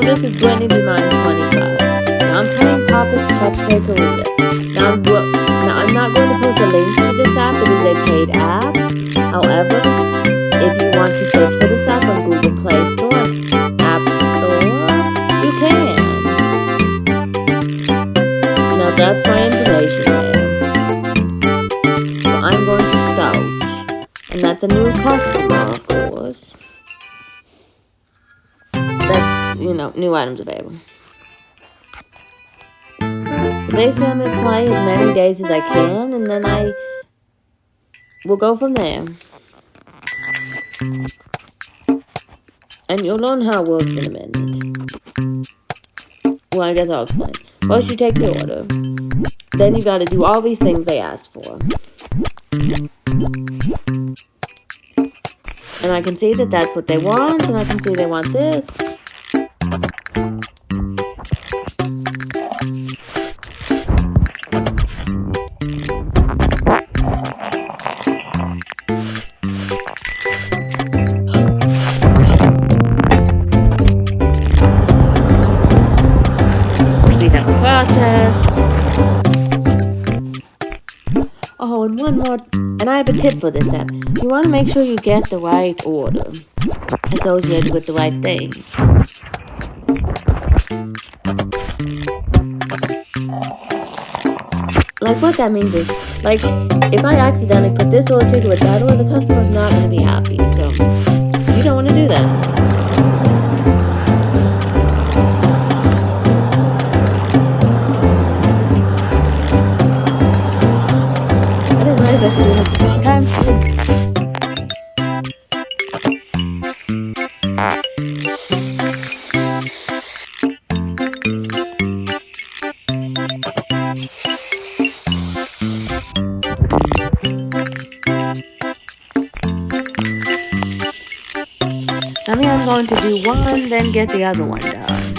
this is going to be mine 25. Now I'm playing Papa's Cupcakeria. Now I'm not going to post a link to this app. It is a paid app. However, if you want to search for this app on Google Play Store, App Store, you can. Now that's my information there. So I'm going to start. And that's a new customer, of course. That's, new items available. So basically I'm going to play as many days as I can, and then I will go from there. And you'll learn how it works in a minute. Well, I guess I'll explain. First you take the order. Then you gotta do all these things they ask for. And I can see that that's what they want, and I can see they want this. Oh, and one more, and I have a tip for this app. You want to make sure you get the right order associated with the right thing. Like, what that means is, like, if I accidentally put this order to with that order, the customer's not going to be happy, so you don't want to do that. I mean, I'm going to do one, then get the other one done.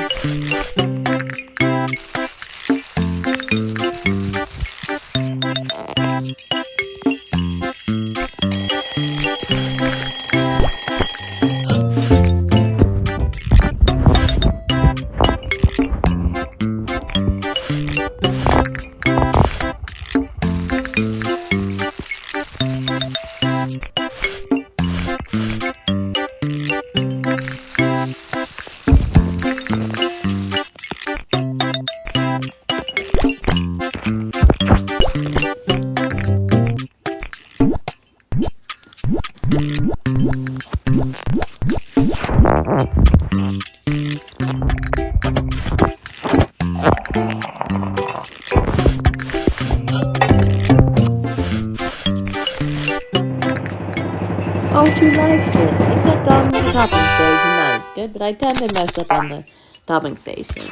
Oh, she likes it, except on the topping station, that is good, but I tend to mess up on the topping station,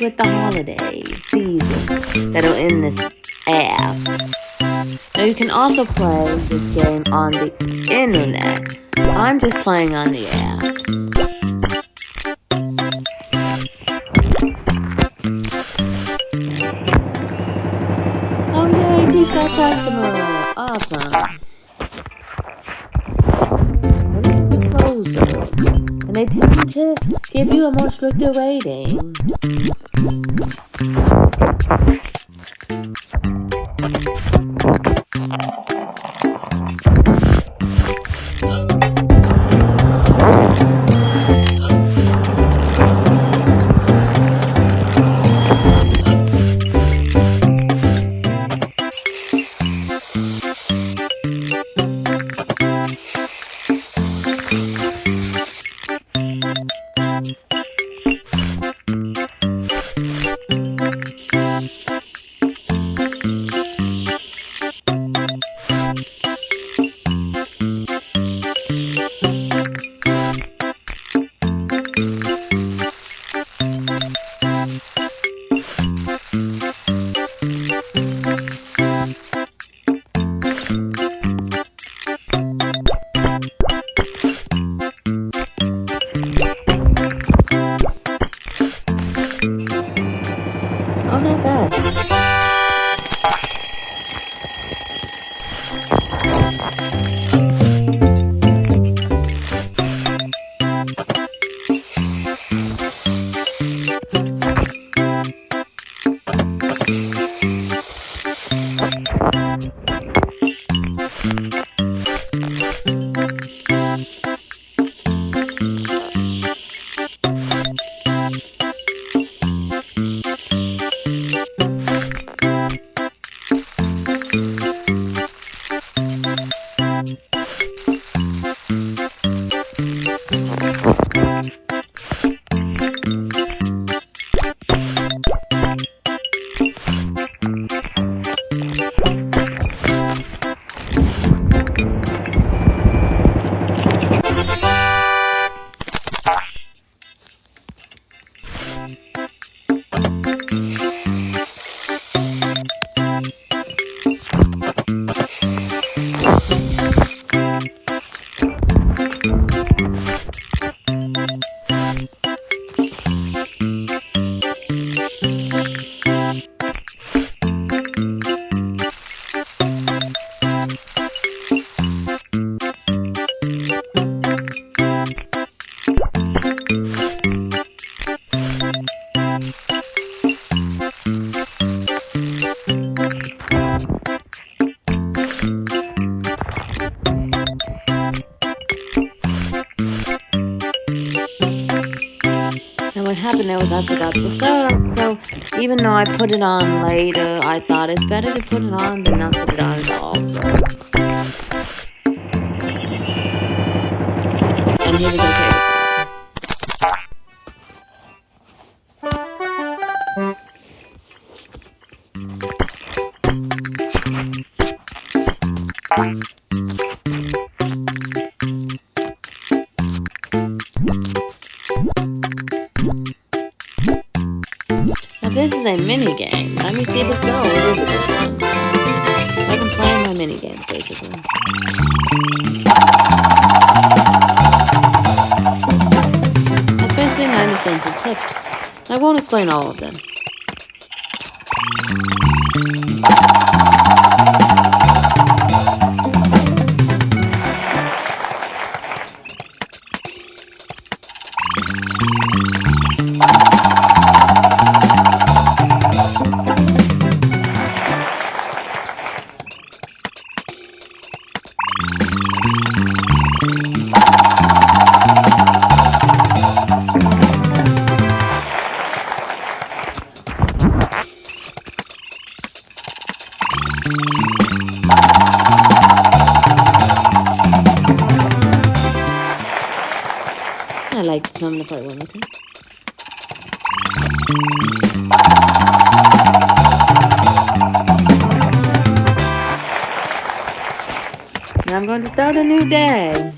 with the holiday season that'll end this app. Now you can also play this game on the internet. I'm just playing on the app. Oh yay, Teach got customer! Awesome. Proposals. And they tend to give you a more stricter rating. Oh, not bad. What happened there was I forgot to start, so even though I put it on later, I thought it's better to put it on than not put it on at all, so. And he was okay with that. Now this is a mini game. Let me see if it's go. It is a good one. So I can play my mini games basically. Especially 90 cents and tips. I won't explain all of them. I like this, so I'm going to play one more time. Now I'm going to start a new day.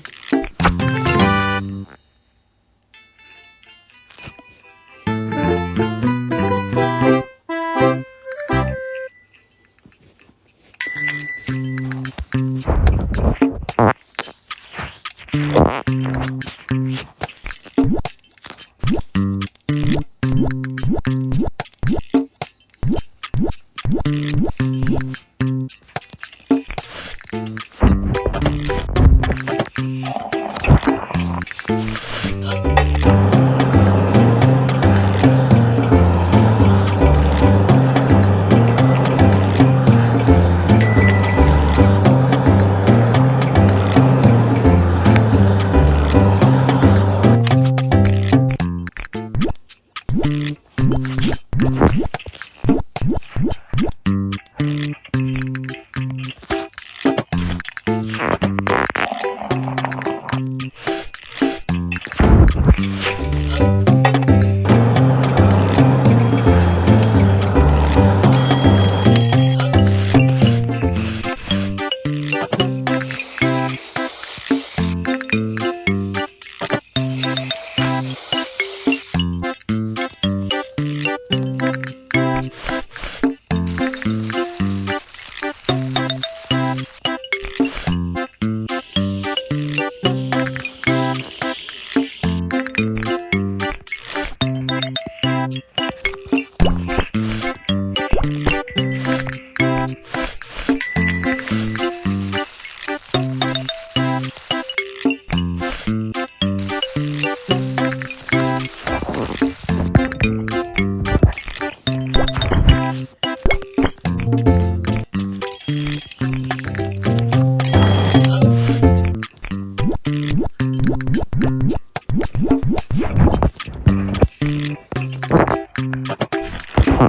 Yeah,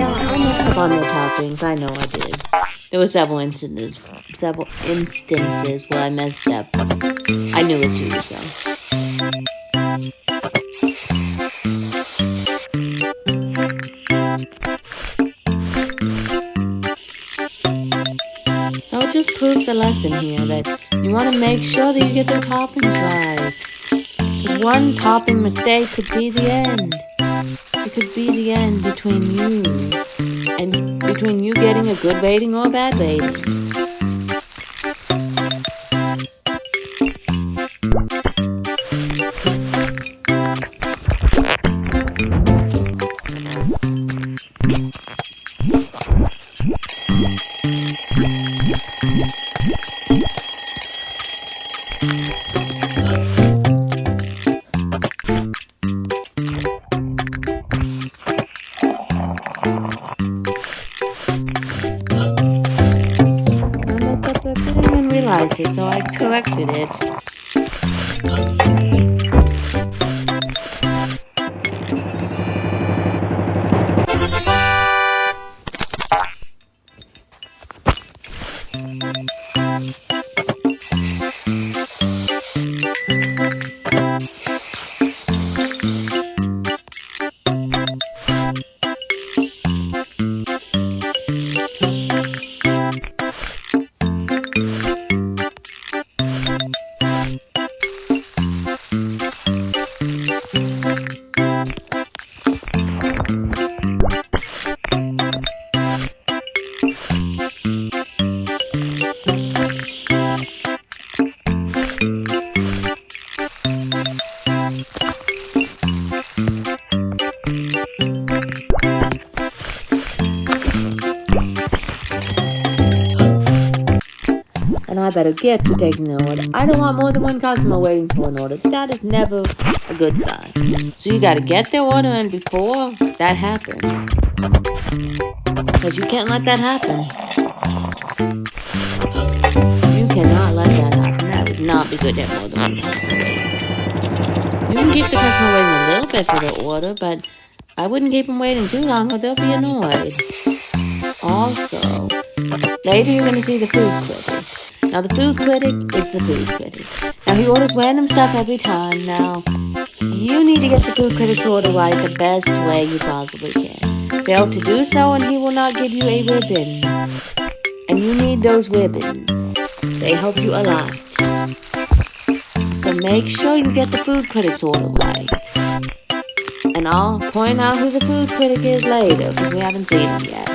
I messed up on the toppings. I know I did. There were several instances where I messed up. I knew it too, so. So it just proves the lesson here that you want to make sure that you get the toppings right. 'Cause one topping mistake could be the end. It could be the end between you and between you getting a good rating or a bad rating. Realized it, so I corrected it. And I better get to taking the order. I don't want more than one customer waiting for an order. That is never a good sign. So you gotta get their order in before that happens. Because you can't let that happen. You cannot let that happen. That would not be good to have more than one customer waiting. You can keep the customer waiting a little bit for their order, but I wouldn't keep them waiting too long or they'll be annoyed. Also, later you're going to see the food critic. Now the food critic is the food critic. Now he orders random stuff every time. Now you need to get the food critic's order right the best way you possibly can. Fail to do so and he will not give you a ribbon. And you need those ribbons. They help you a lot. So make sure you get the food critic's order right. And I'll point out who the food critic is later because we haven't seen him yet.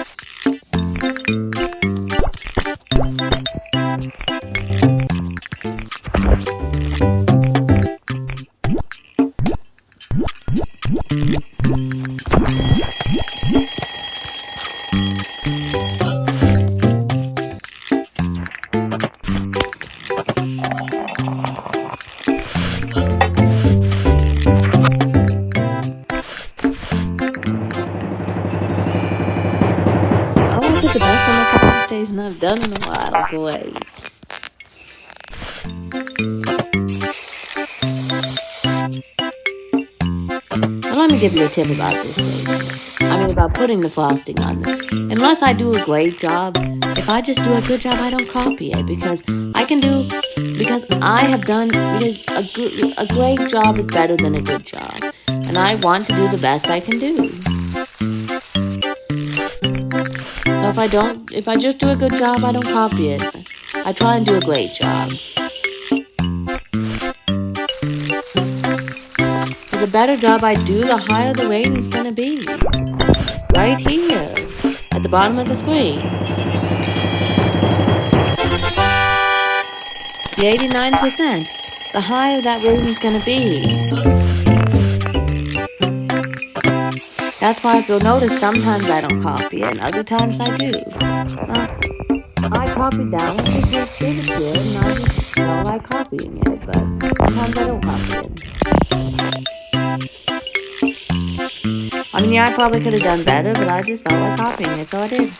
The best one the power station I've done in a while. Great. Well, let me give you a tip about this station. I mean, about putting the frosting on there. Unless I do a great job, if I just do a good job, I don't copy it because I have done a great job is better than a good job, and I want to do the best I can do. So if I just do a good job, I don't copy it. I try and do a great job. So the better job I do, the higher the rating's gonna be. Right here, at the bottom of the screen. The 89%. The higher that rating's gonna be. That's why if you'll notice, sometimes I don't copy it, and other times I do. I copied that one because it appeared, and I just don't like copying it, but sometimes I don't copy it. I mean, yeah, I probably could have done better, but I just felt like copying it, so I did.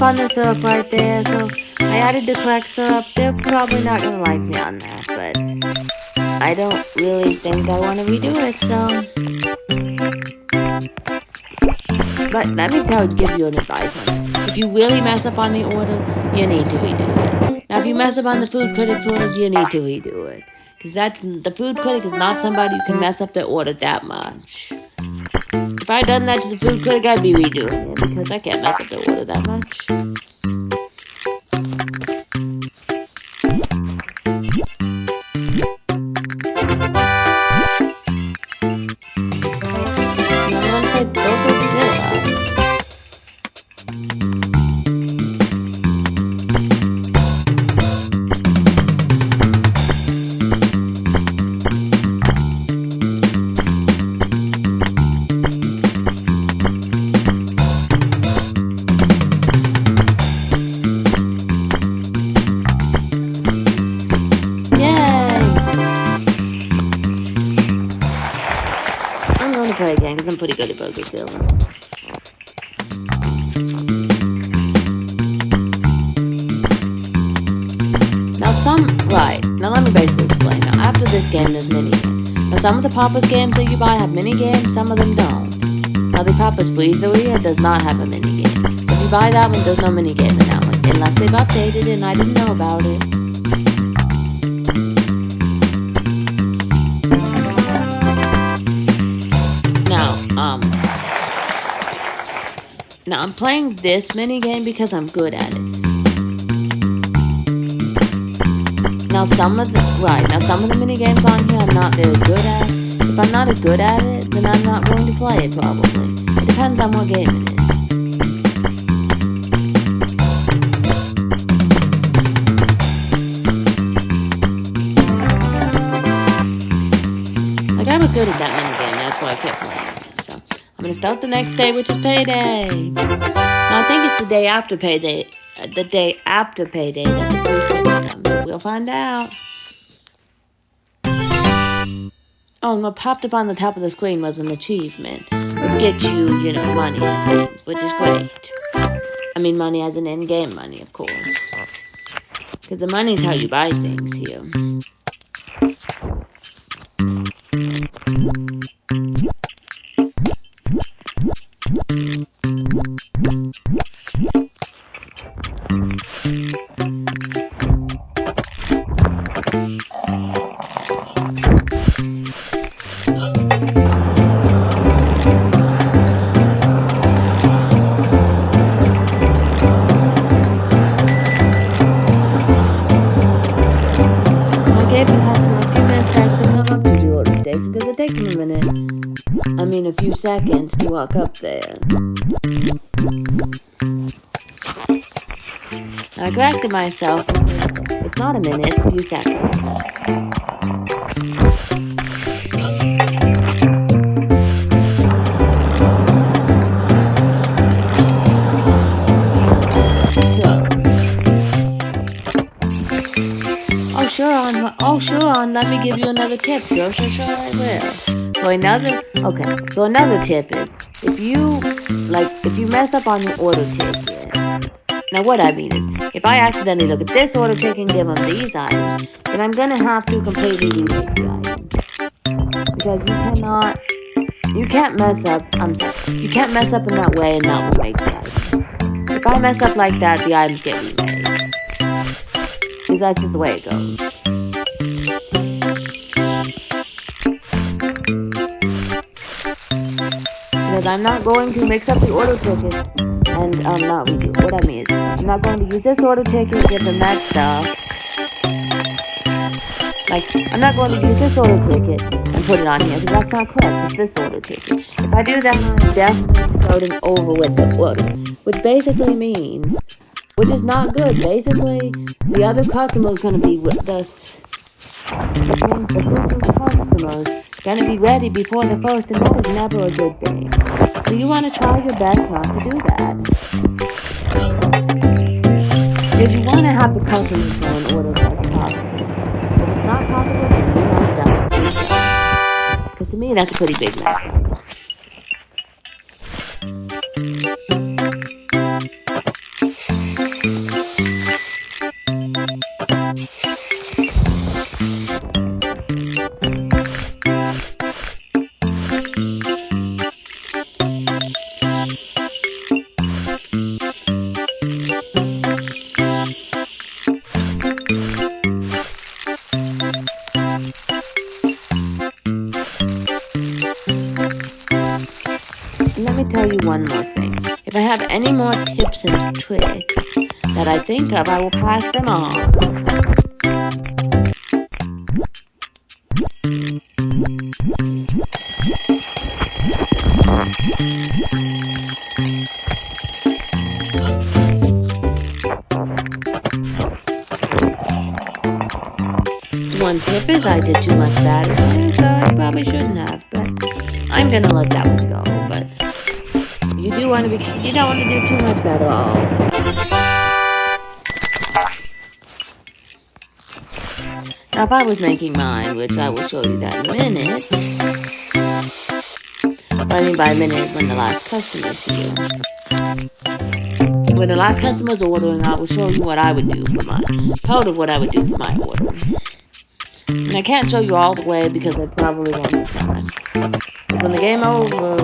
on the syrup right there, so I added the correct syrup. They're probably not gonna like me on that, but I don't really think I want to redo it, so. But let me give you an advice on it. If you really mess up on the order, you need to redo it. Now, if you mess up on the food critic's order, you need to redo it. Because the food critic is not somebody who can mess up their order that much. If I'd done that to the food critic, I'd be redoing it. Because I can't mess up their order that much. Again, because I'm pretty good at burger sales. Now let me basically explain. Now, after this game, there's mini games. Now, some of the Papa's games that you buy have mini games, some of them don't. Now, the Papa's Freezeria does not have a mini game. So if you buy that one, there's no mini game in that one, unless they've updated it and I didn't know about it. Now I'm playing this mini game because I'm good at it. Now some of the mini games on here I'm not very good at. If I'm not as good at it, then I'm not going to play it probably. It depends on what game it is. Like I was good at that mini game, that's why I kept playing it. So I'm gonna start the next day, which is payday. Now I think it's the day after payday. The day after payday that the food critic comes. So we'll find out. Oh, and what popped up on the top of the screen was an achievement, which gets you, money and things, which is great. I mean, money as an in-game money, of course. Because the money is how you buy things here. A few seconds to walk up there. I corrected myself. It's not a minute, it's a few seconds. Sure, let me give you another tip. Sure, I will. So another tip is, if you mess up on your order ticket, now what I mean is, if I accidentally look at this order ticket and give them these items, then I'm gonna have to completely remake the items. Because you can't mess up in that way and not remake the items. If I mess up like that, the items get remade. Because that's just the way it goes. Because I'm not going to mix up the order ticket and not redo. What I mean is, I'm not going to use this order ticket and give them that stuff. I'm not going to use this order ticket and put it on here because that's not correct. It's this order ticket. If I do that, I'm definitely starting over with the order, which basically means, which is not good. Basically, the other customer is going to be with us. The customers going to be ready before the first, and that is never a good thing. So you want to try your best not to do that. Because you want to have the customers know in order as possible. If it's not possible, then you messed up. Because to me, that's a pretty big mess. couple more tips and tricks that I think of. I will pass them on. One tip is I did too much battery, so I probably shouldn't have, but I'm gonna let that one go. But you don't want to do too much batter all the time. Now, if I was making mine, which I will show you that in a minute, what I mean by a minute is when the last customer's here. When the last customer's ordering, I will show you what I would do for mine. Part of what I would do for my order. And I can't show you all the way because I probably won't have time. But when the game's over,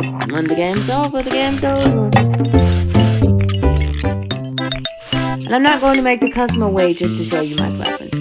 the game's over. And I'm not going to make the customer wait just to show you my preferences.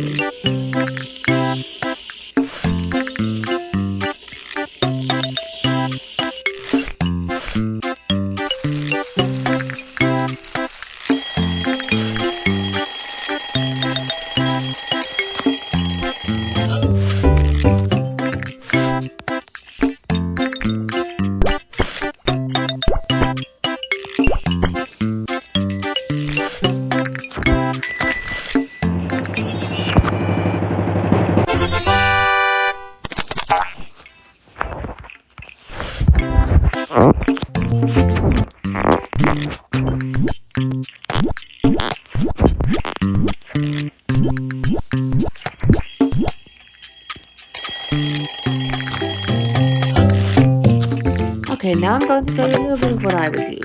Okay, now I'm going to show you a little bit of what I would do.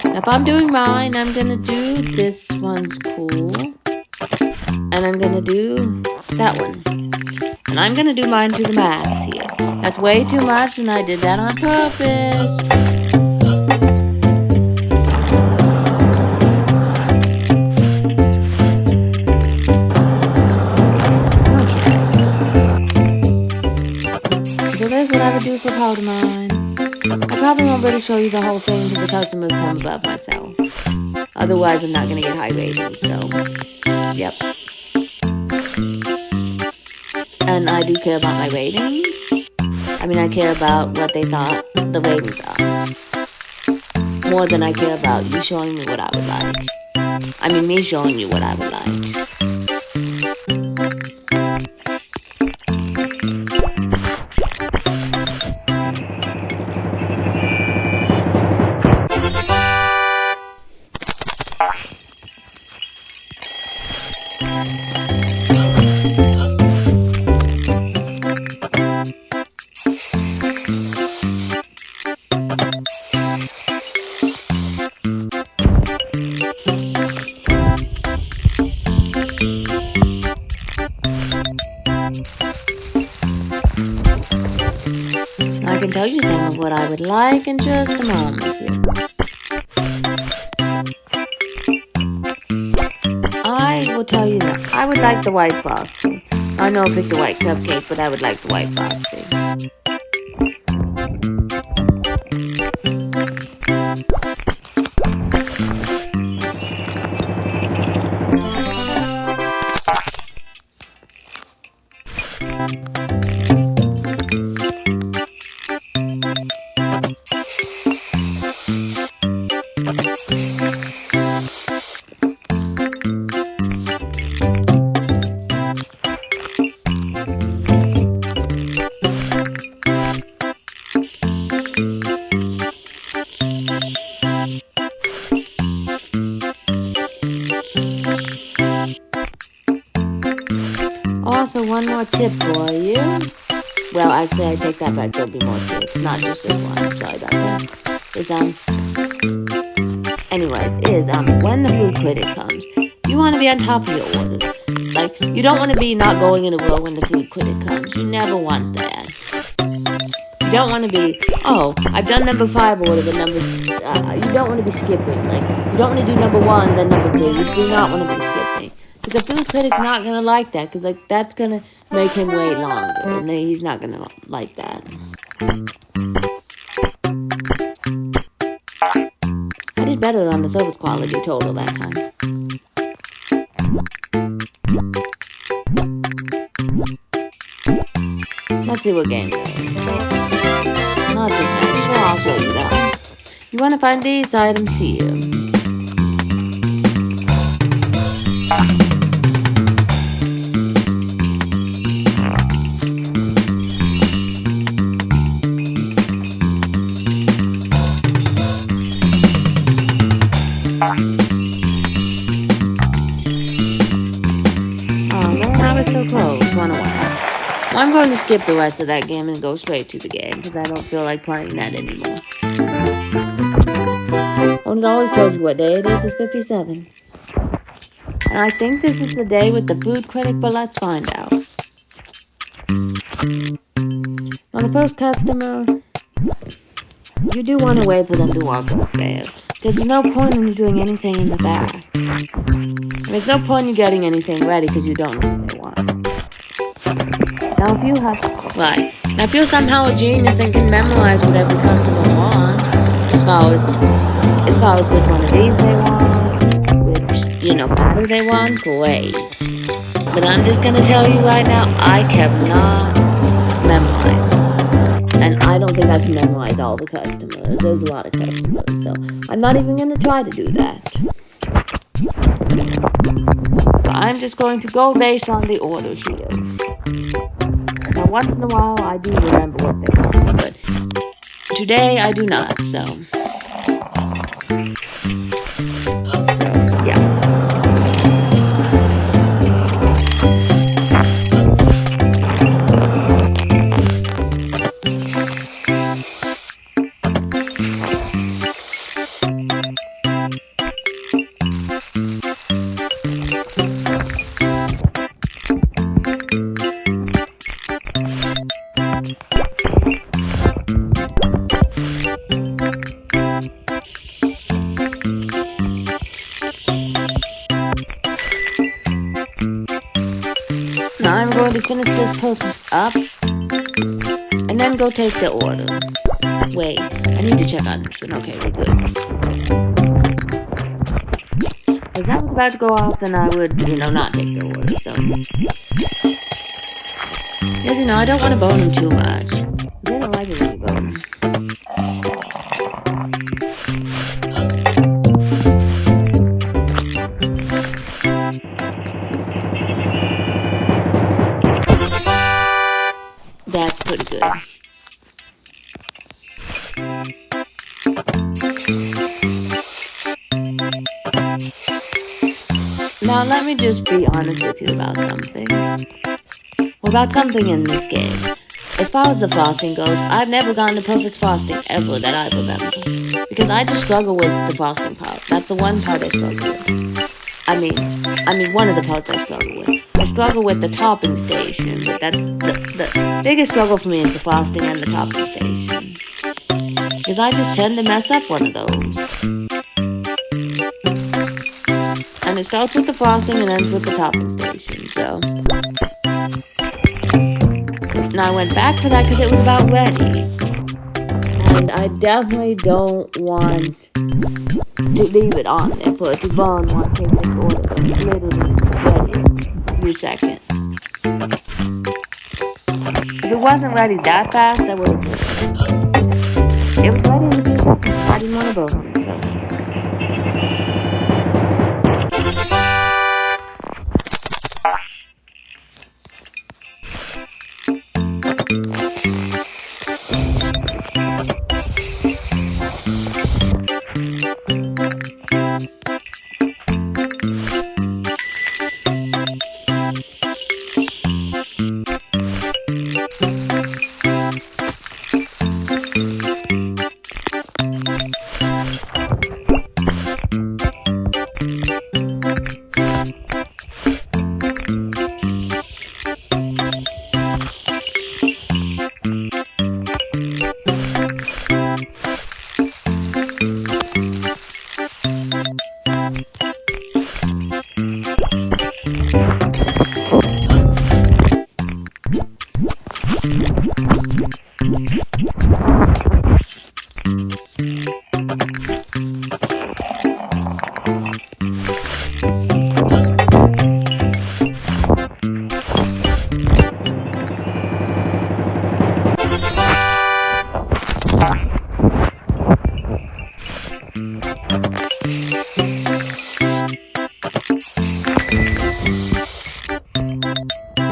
Now, if I'm doing mine, I'm going to do this one's cool. And I'm going to do that one. And I'm going to do mine to the max here. That's way too much, and I did that on purpose. Okay. So there's what I would do for powder mine. I probably won't really show you the whole thing until the customers come above myself. Otherwise, I'm not going to get high ratings, so, yep. And I do care about my ratings. I mean, I care about what they thought the ratings are. More than I care about you showing me what I would like. I mean, me showing you what I would like. I can tell you some of what I would like in just a moment here. I will tell you that I would like the white frosting. I know I picked the white cupcake, but I would like the white frosting. Also, one more tip for you. Well, actually, I take that back. There'll be more tips, not just this one. Sorry about that. When the food critic comes, you want to be on top of your order. Like, you don't want to be not going in a row when the food critic comes. You never want that. You don't want to be, oh, I've done number 5 order, but you don't want to be skipping. Like, you don't want to do number 1, then number 3. You do not want to be skipping. Because the food critic's not going to like that. Because, like, that's going to make him wait longer. And he's not going to like that. I did did better on the service quality total that time. Let's see what game there is. Not just that. Sure, I'll show you that. You want to find these items here. Oh man, I was so close. 1-1. I'm going to skip the rest of that game and go straight to the game because I don't feel like playing that anymore. Oh, it always tells you what day it is. It's 57. And I think this is the day with the food critic, but let's find out. On the first customer, you do want to wait for them to walk up there. There's no point in you doing anything in the back. And there's no point in you getting anything ready because you don't know what they want. Now if you have, right, now if you're somehow a genius and can memorize what every customer wants, as far as which one of these they want, which, pattern they want, great. But I'm just gonna tell you right now, I cannot memorize. And I don't think I can memorize all the customers. There's a lot of customers, so I'm not even gonna try to do that. So I'm just going to go based on the orders here. Now, once in a while, I do remember what they want, but today I do not, so yeah. Now I'm going to finish this person up and then go take the order. Wait, I need to check on this one. Okay, we're good. If that was about to go off, then I would, not take the order, so. Yes, I don't want to bone him too much. I don't like it when you bone him. That's pretty good. Now let me just be honest with you about something. Well, about something in this game. As far as the frosting goes, I've never gotten a perfect frosting ever that I remember. Because I just struggle with the frosting part. That's the one part I struggle with. I mean, one of the parts I struggle with. I struggle with the topping station, but that's the biggest struggle for me is the frosting and the topping station. Because I just tend to mess up one of those. And it starts with the frosting and ends with the topping station, so. And I went back for that because it was about ready. And I definitely don't want to leave it on there for it to burn one thing this order. It's literally ready in a few seconds. If it wasn't ready that fast, I would have put it. It was ready in a few seconds. I didn't want to burn it.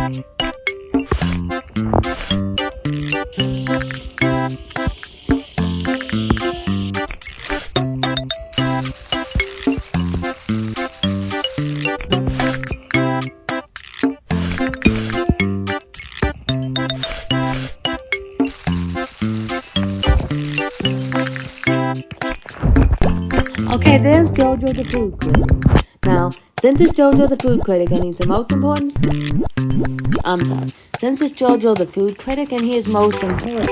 Okay, there's Jojo the food critic. Now, since it's Jojo the food critic and he's the most important, I'm sorry. Since it's Jojo the food critic and he is most important,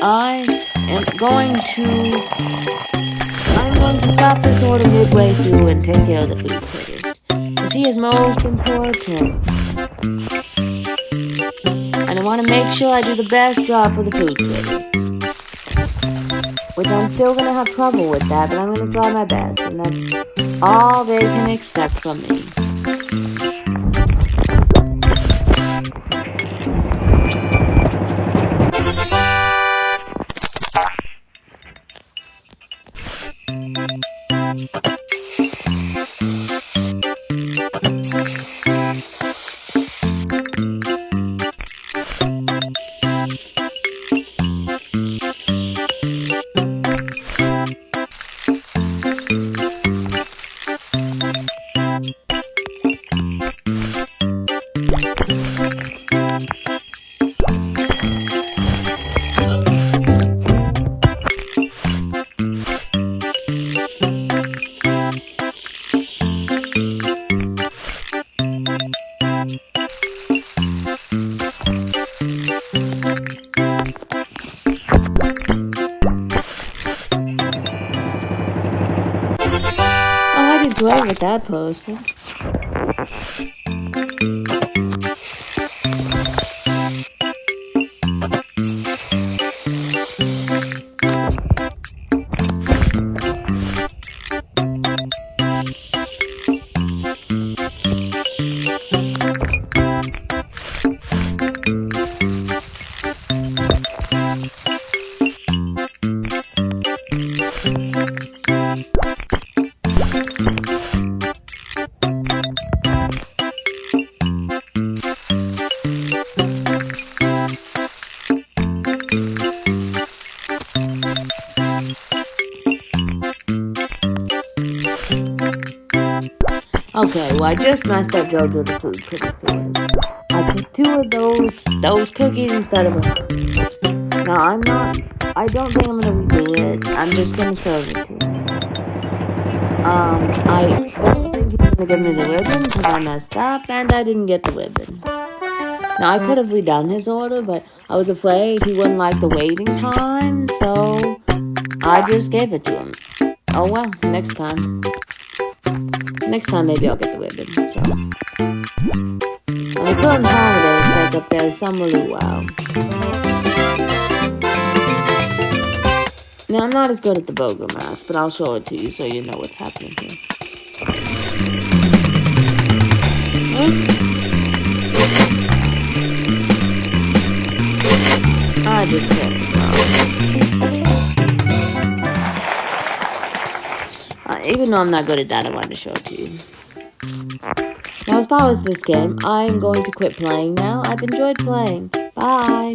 I'm going to stop this order midway through and take care of the food critic. Because he is most important. And I want to make sure I do the best job for the food critic. Which I'm still going to have trouble with that, but I'm going to try my best. And that's all they can expect from me. I did great with that person. Okay, well I just messed up Jojo the food critic's order. I took 2 of those cookies instead of a... Now I don't think I'm gonna redo it. I'm just gonna serve it to him. I don't think he's gonna give me the ribbon because I messed up and I didn't get the ribbon. Now I could have redone his order, but I was afraid he wouldn't like the waiting time, so I just gave it to him. Oh well, next time. Next time maybe I'll get the ribbon. So. On a certain holiday, it says up there summer luau. Now I'm not as good at the burger math, but I'll show it to you so you know what's happening here. I just can't. Even though I'm not good at that, I wanted to show it to you. Now, as far as this game, I'm going to quit playing now. I've enjoyed playing. Bye!